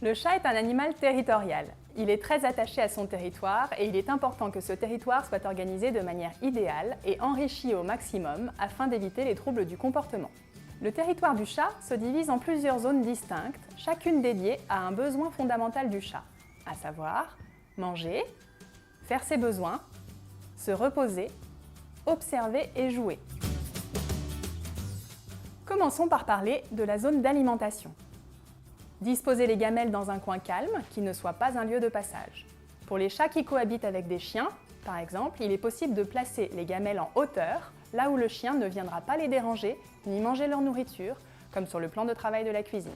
Le chat est un animal territorial. Il est très attaché à son territoire et il est important que ce territoire soit organisé de manière idéale et enrichi au maximum afin d'éviter les troubles du comportement. Le territoire du chat se divise en plusieurs zones distinctes, chacune dédiée à un besoin fondamental du chat, à savoir manger, faire ses besoins, se reposer, observer et jouer. Commençons par parler de la zone d'alimentation. Disposez les gamelles dans un coin calme qui ne soit pas un lieu de passage. Pour les chats qui cohabitent avec des chiens, par exemple, il est possible de placer les gamelles en hauteur, là où le chien ne viendra pas les déranger ni manger leur nourriture, comme sur le plan de travail de la cuisine.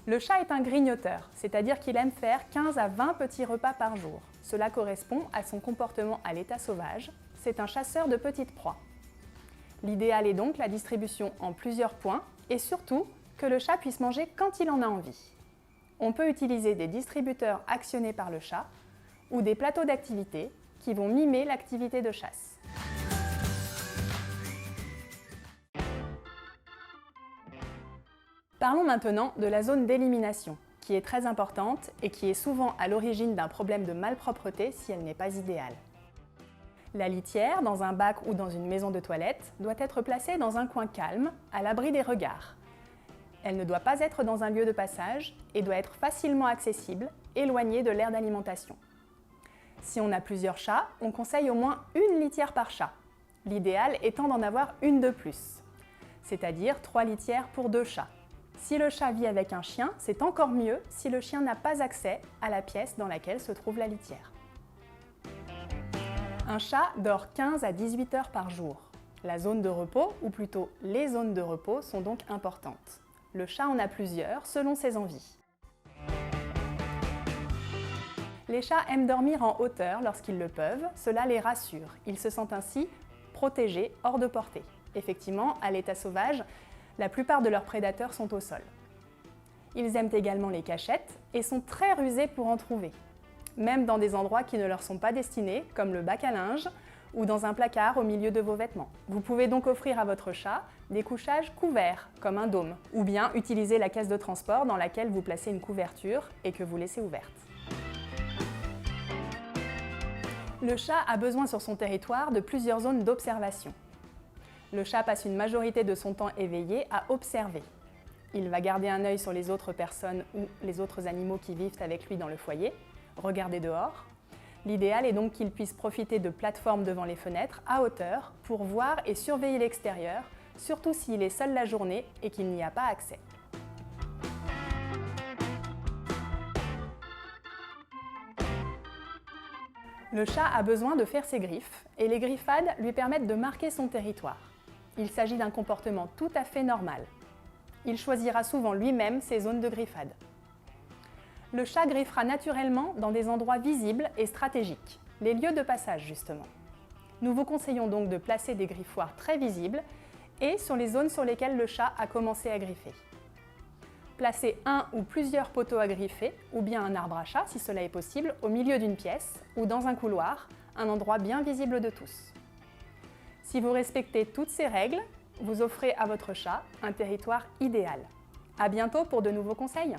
Le chat est un grignoteur, c'est-à-dire qu'il aime faire 15 à 20 petits repas par jour. Cela correspond à son comportement à l'état sauvage. C'est un chasseur de petites proies. L'idéal est donc la distribution en plusieurs points et surtout que le chat puisse manger quand il en a envie. On peut utiliser des distributeurs actionnés par le chat ou des plateaux d'activité qui vont mimer l'activité de chasse. Parlons maintenant de la zone d'élimination, qui est très importante et qui est souvent à l'origine d'un problème de malpropreté si elle n'est pas idéale. La litière, dans un bac ou dans une maison de toilette, doit être placée dans un coin calme, à l'abri des regards. Elle ne doit pas être dans un lieu de passage et doit être facilement accessible, éloignée de l'aire d'alimentation. Si on a plusieurs chats, on conseille au moins une litière par chat, l'idéal étant d'en avoir une de plus, c'est-à-dire 3 litières pour 2 chats. Si le chat vit avec un chien, c'est encore mieux si le chien n'a pas accès à la pièce dans laquelle se trouve la litière. Un chat dort 15 à 18 heures par jour. La zone de repos, ou plutôt les zones de repos, sont donc importantes. Le chat en a plusieurs, selon ses envies. Les chats aiment dormir en hauteur lorsqu'ils le peuvent, cela les rassure. Ils se sentent ainsi protégés, hors de portée. Effectivement, à l'état sauvage, la plupart de leurs prédateurs sont au sol. Ils aiment également les cachettes et sont très rusés pour en trouver, même dans des endroits qui ne leur sont pas destinés, comme le bac à linge ou dans un placard au milieu de vos vêtements. Vous pouvez donc offrir à votre chat des couchages couverts, comme un dôme, ou bien utiliser la caisse de transport dans laquelle vous placez une couverture et que vous laissez ouverte. Le chat a besoin sur son territoire de plusieurs zones d'observation. Le chat passe une majorité de son temps éveillé à observer. Il va garder un œil sur les autres personnes ou les autres animaux qui vivent avec lui dans le foyer, regarder dehors. L'idéal est donc qu'il puisse profiter de plateformes devant les fenêtres à hauteur pour voir et surveiller l'extérieur, surtout s'il est seul la journée et qu'il n'y a pas accès. Le chat a besoin de faire ses griffes et les griffades lui permettent de marquer son territoire. Il s'agit d'un comportement tout à fait normal. Il choisira souvent lui-même ses zones de griffade. Le chat griffera naturellement dans des endroits visibles et stratégiques, les lieux de passage justement. Nous vous conseillons donc de placer des griffoirs très visibles et sur les zones sur lesquelles le chat a commencé à griffer. Placez un ou plusieurs poteaux à griffer ou bien un arbre à chat si cela est possible au milieu d'une pièce ou dans un couloir, un endroit bien visible de tous. Si vous respectez toutes ces règles, vous offrez à votre chat un territoire idéal. À bientôt pour de nouveaux conseils.